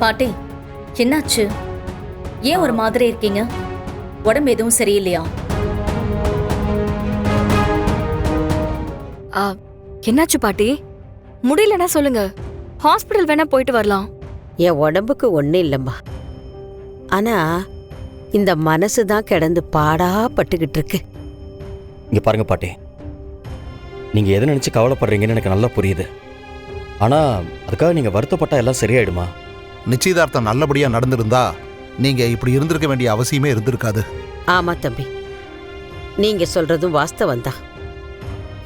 பாட்டி, என்னாச்சு? ஏன் ஒரு மாதிரி இருக்கீங்க? உடம்பு எதுவும் சரியில்லையா? என்னாச்சு பாட்டி? முடியலன்னா சொல்லுங்க, ஹாஸ்பிடல் வேணா போயிட்டு வரலாம். என் உடம்புக்கு ஒன்றும் இல்லைம்மா. ஆனா இந்த மனசு தான் கிடந்து பாடா பட்டுக்கிட்டு இருக்கு. இங்கே பாருங்க பாட்டி, நீங்கள் எதை நினச்சி கவலைப்படுறீங்கன்னு எனக்கு நல்லா புரியுது. ஆனால் அதுக்காக நீங்கள் வருத்தப்பட்டால் எல்லாம் சரியாயிடுமா? நிச்சயதார்த்தம் நல்லபடியாக நடந்திருந்தா நீங்கள் இப்படி இருந்திருக்க வேண்டிய அவசியமே இருந்திருக்காது. ஆமா தம்பி, நீங்க சொல்றதும் வாஸ்தவம் தான்.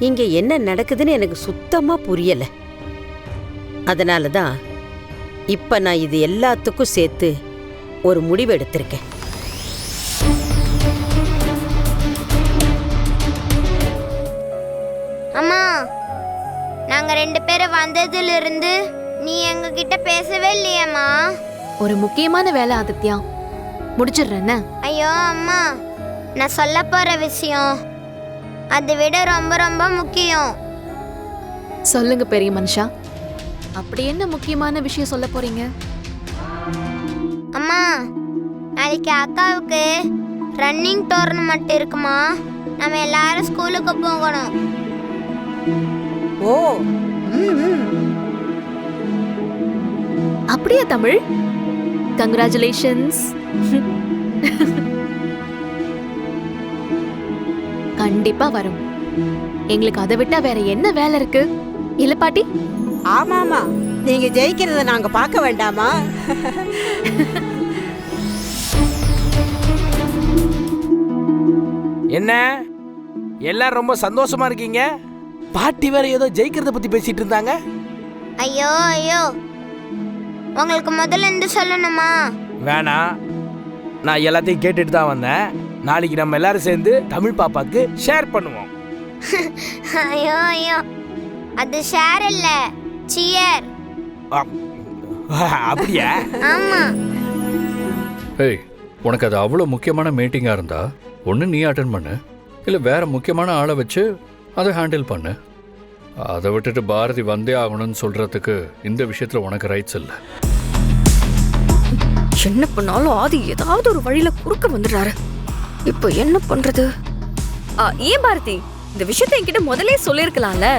இங்க என்ன நடக்குதுன்னு எனக்கு சுத்தமா புரியல. அதனால தான் இப்ப நான் இது எல்லாத்துக்கும் சேர்த்து ஒரு முடிவு எடுத்திருக்கேன். அம்மா, நாங்க 2 பேரும் வந்ததுல இருந்து நீ எங்க கிட்ட பேசவே இல்லையம்மா. ஒரு முக்கியமான வேலை ஆதித்யா, முடிச்சிடுறேன்னு. ஐயோ அம்மா, நான் சொல்ல போற விஷயம் அதை விட ரொம்ப ரொம்ப முக்கியம். சொல்லுங்க பெரிய மனுஷா, அப்படி என்ன முக்கியமான விஷயம் சொல்ல போறீங்க? அம்மா, நாளைக்கு அக்காவுக்கு ரன்னிங் டோர்னமெண்ட் இருக்குமா. நம்ம எல்லாரும் ஸ்கூலுக்கு போகணும். ஓ, அப்படியா தமிழ்? கங்க்ராச்சுலேஷன்ஸ். கண்டிப்பா வரும். எங்களுக்கு அதை விட்டா வேற என்ன வேலை இருக்கு இல்ல பாட்டி? ஆமாமா, நீங்க ஜெயிக்கிறத நாங்க பார்க்க வேண்டாமா? என்ன எல்லாரும் ரொம்ப சந்தோஷமா இருக்கீங்க? பாட்டி வேற ஏதோ ஜெயிக்கிறத பத்தி பேசிட்டு இருந்தாங்க. ஐயோ ஐயோ, உங்களுக்கு முதல்ல இருந்து சொல்லணுமா? வேணாம், நான் எல்லாத்தையும் கேட்டுட்டு தான் வந்தேன். நாளைக்கு நம்ம எல்லாரும் சேர்ந்து தமிழ் பாப்பாக்கு ஷேர் பண்ணுவோம். ஐயோ ஐயோ, அது ஷேர் இல்ல, சியர். அப்படியா? ஆமா. ஏய், உனக்கு அது அவ்வளோ முக்கியமான மீட்டிங்காக இருந்தா ஒன்று நீ அட்டன் பண்ணு, இல்லை வேற முக்கியமான ஆளை வச்சு அதை ஹேண்டில் பண்ணு. அதை விட்டுட்டு பாரதி வந்தே ஆகணும்னு சொல்றதுக்கு இந்த விஷயத்தில் உனக்கு ரைட்ஸ் இல்லை. என்ன பண்ணாலும் ஆதி ஏதாவது ஒரு வழியில குறுக்க வந்துடுறாரு. இப்போ என்ன பண்றது? ஏன் பாரதி இந்த விஷயத்தை என்கிட்ட முதல்ல சொல்லிருக்கலாம்ல.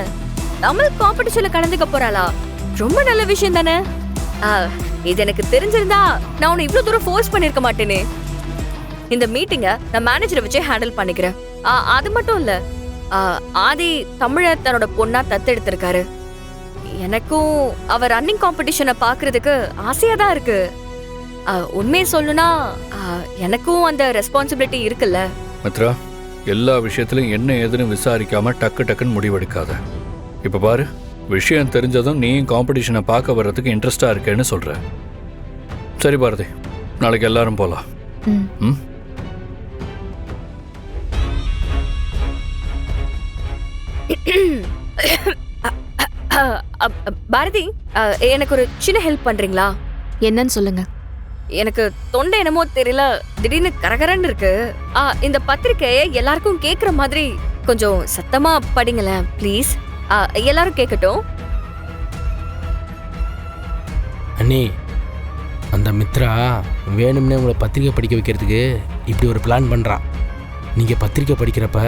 தமிழ் காம்படிஷன்ல கலந்துக்க போறாளா? ரொம்ப நல்ல விஷயம் தானே. இது எனக்கு தெரிஞ்சிருந்தா நான் உன்னை இவ்வளவு தூரம் ஃபோர்ஸ் பண்ணிருக்க மாட்டேனே. இந்த மீட்டிங்கை நான் மேனேஜரை வச்சே ஹேண்டில் பண்ணிக்கிறேன். அது மட்டும் இல்ல, ஆதி தமிழ தன்னோட பொண்ணா தத்தெடுத்திருக்காரு. எனக்கும் அவர் ரன்னிங் காம்படிஷனை பாக்குறதுக்கு ஆசையா தான் இருக்கு. உண்மையை சொல்லணும்னா எனக்கும் அந்த ரெஸ்பான்சிபிலிட்டி இருக்குல்ல. மித்ரா, எல்லா விஷயத்திலும் என்ன ஏதுன்னு விசாரிக்காம டக்கு டக்குன்னு முடிவெடுக்காத. இப்போ பாரு, விஷயம் தெரிஞ்சதும் நீயும் காம்படிஷனை பார்க்க வர்றதுக்கு இன்ட்ரெஸ்டா இருக்கேன்னு சொல்ற. சரி பாரதி, நாளைக்கு எல்லாரும் போலாம். ம். பாரதி, எனக்கு ஒரு சின்ன ஹெல்ப் பண்றீங்களா? என்னன்னு சொல்லுங்க. எனக்கு தொண்டை என்னமோ தெரியல, திடீர்னு கரகரன்னு இருக்கு. இந்த பத்திரிக்கையை எல்லாருக்கும் கேக்குற மாதிரி கொஞ்சம் சத்தமா படிங்களேன் ப்ளீஸ். எல்லாரும் கேட்கட்டும். அண்ணி, அந்த மித்ரா வேணும்னே உங்களை பத்திரிக்கை படிக்க வைக்கிறதுக்கு இப்படி ஒரு பிளான் பண்ணுறான். நீங்கள் பத்திரிக்கை படிக்கிறப்ப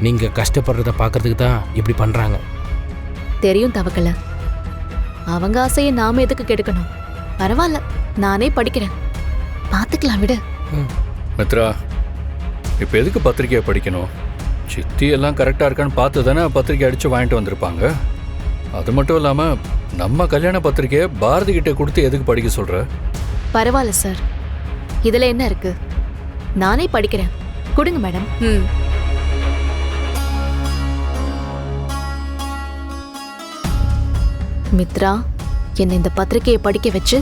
நீங்கள் கஷ்டப்படுறத பார்க்கறதுக்கு தான் இப்படி பண்ணுறாங்க. தெரியும் தவக்கல, அவங்க ஆசையை நாம எதுக்கு கெடுக்கணும்? பரவாயில்ல, நானே படிக்கிறேன், பார்த்துக்கலாம் விடு. மித்ரா, இப்போ எதுக்கு பத்திரிக்கையை படிக்கணும்? சித்தி எல்லாம் கரெக்டாக இருக்கான்னு பார்த்து தானே பத்திரிக்கை அடித்து வாங்கிட்டு வந்திருப்பாங்க. அது மட்டும் இல்லாமல் நம்ம கல்யாண பத்திரிக்கையை பாரதி கிட்ட கொடுத்து எதுக்கு படிக்க சொல்கிற? பரவாயில்ல சார், இதில் என்ன இருக்கு, நானே படிக்கிறேன், கொடுங்க மேடம். மித்ரா, என்னை இந்த பத்திரிக்கையை படிக்க வச்சு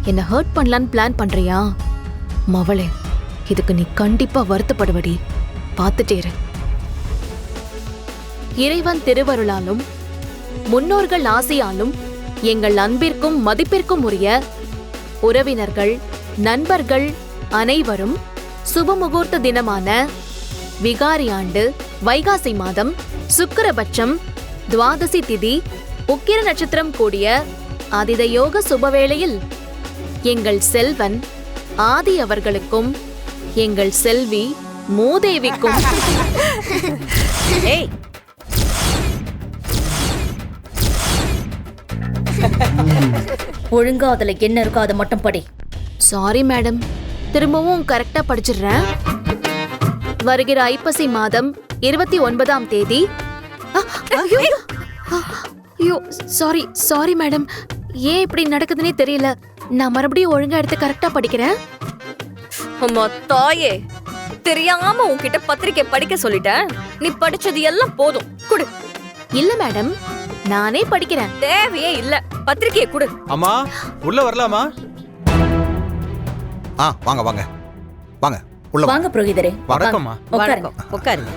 என்னை ஹர்ட் பண்ணலான்னு பிளான் பண்றியா? மவளே, இதுக்கு நீ கண்டிப்பா வருத்தப்படுவடி, பார்த்துட்டே இரு. இறைவன் திருவருளாலும் முன்னோர்கள் ஆசையாலும் எங்கள் அன்பிற்கும் மதிப்பிற்கும் உரிய உறவினர்கள் நண்பர்கள் அனைவரும் சுபமுகூர்த்த தினமான விகாரி ஆண்டு வைகாசி மாதம் சுக்கிரபட்சம் துவாதசி திதி உக்கிர நட்சத்திரம் கூடிய அதித யோக சுபவேளையில் எங்கள் செல்வன் ஆதி அவர்களுக்கும் எங்கள் செல்வி மூதேவிக்கும். ஏய், ஒழுங்கா அதுல என்ன இருக்கோ அதை மட்டும் படி. சாரி மேடம், திரும்பவும் கரெக்டா படிச்சிடுறேன். வருகிற ஐப்பசி மாதம் 29ஆம் தேதி. ஐயோ சாரி மேடம், ஏன் இப்படி நடக்குதுன்னே தெரியல. நான் மறுபடியும் ஒழுங்கா எடுத்து கரெக்டா படிக்கிறேன். அம்மா தாயே, தெரியாம உன்கிட்ட பத்திரிக்கை படிக்க சொல்லிட்டேன். நீ படிச்சது எல்லாம் போதும், குடு. இல்ல மேடம், நானே படிக்கிறேன். தேவையே இல்ல, பத்திரிக்கையை குடு. அம்மா உள்ள வரலாமா? வாங்க வாங்க வாங்க உள்ள வாங்க புரோகிதரே. வணக்கம்மா. உட்காருங்க. வணக்கம். உட்காருங்க.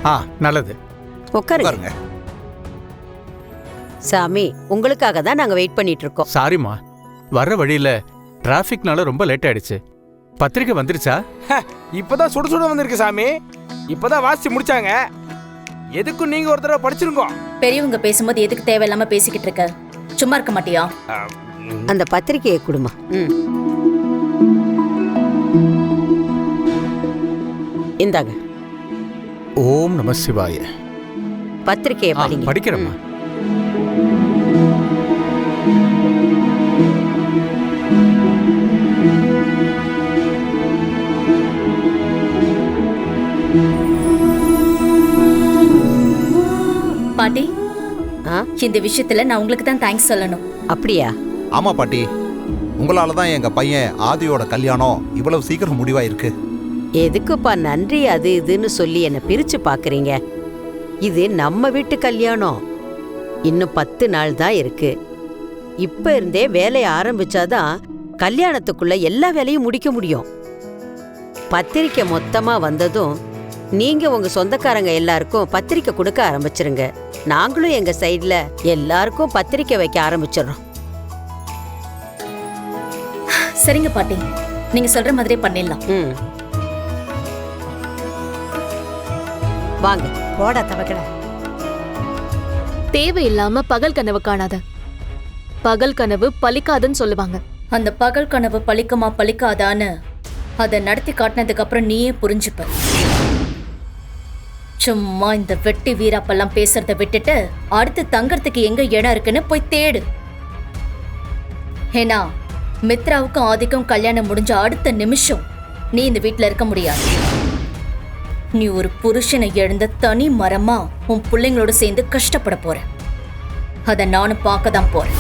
நல்லது. உட்காருங்க. உட்காருங்க. சாமி, உங்களுக்காக தான் நாங்க வெயிட் பண்ணிட்டு இருக்கோம். சாரிம்மா, வர்ற வழியில டிராஃபிக்னால ரொம்ப லேட் ஆயிடுச்சு. பத்திரிக்கை வந்துருச்சா? இப்பதான் சுட சுட வந்திருக்கு சாமி. இப்பதான் வாசிச்சு முடிச்சாங்க. எதுக்கும் நீங்க ஒரு தடவை படிச்சிருக்கோம். பெரியவங்க பேசும்போது எதுக்கு தேவையில்லாம பேசிக்கிட்டு இருக்க? சும்மா இருக்க மாட்டியா? அந்த பத்திரிக்கையை கொடுமா. இந்தாங்க. ஓம் நம சிவாய. பத்திரிக்கையை படிங்க. படிக்கிறேம்மா. பாட்டி, ஆ? இந்த விஷயத்துல நான் உங்களுக்கு தான் தேங்க்ஸ் சொல்லணும். அப்படியா? ஆமா பாட்டி, உங்களால தான் எங்க பையன் ஆதியோட கல்யாணம் இவ்வளவு சீக்கிரம் முடிவாயிருக்கு. எதுக்குப்பா நன்றி அது இதுன்னு சொல்லி என்னை பிரிச்சு பாக்குறீங்க? இது நம்ம வீட்டு கல்யாணம். இன்னும் 10 நாள் தான் இருக்கு. இப்ப இருந்தே வேலையை ஆரம்பிச்சாதான் கல்யாணத்துக்குள்ள எல்லா வேலையும் முடிக்க முடியும். பத்திரிக்கை மொத்தமா வந்ததும் நீங்க உங்க சொந்தக்காரங்க எல்லாருக்கும் பத்திரிக்கை கொடுக்க ஆரம்பிச்சிருங்க. நாங்களும் எங்க சைடுல எல்லாருக்கும் பத்திரிக்கை வைக்க ஆரம்பிச்சிடறோம். சரிங்க பாட்டி, நீங்க சொல்ற மாதிரியே பண்ணிடலாம். வாங்க. போடா தவக்கட. தேவையில்லாம பகல் கனவு காணாத. பகல் கனவு பலிக்காதுன்னு சொல்லுவாங்க. அந்த பகல் கனவு பலிக்குமா பலிக்காதான்னு அதை நடத்தி காட்டினதுக்கு அப்புறம் நீயே புரிஞ்சுப்ப. சும்மா இந்த வெட்டி வீராப்பெல்லாம் பேசுறத விட்டுட்டு அடுத்து தங்கறதுக்கு எங்க இடம் இருக்குன்னு போய் தேடு. ஏன்னா மித்ராவுக்கும் ஆதிக்கும் கல்யாணம் முடிஞ்ச அடுத்த நிமிஷம் நீ இந்த வீட்டுல இருக்க முடியாது. நீ ஒரு புருஷனை எழுந்த தனி மரமா உன் பிள்ளைங்களோட சேர்ந்து கஷ்டப்பட போற. அதை நானும் பார்க்க தான் போறேன்.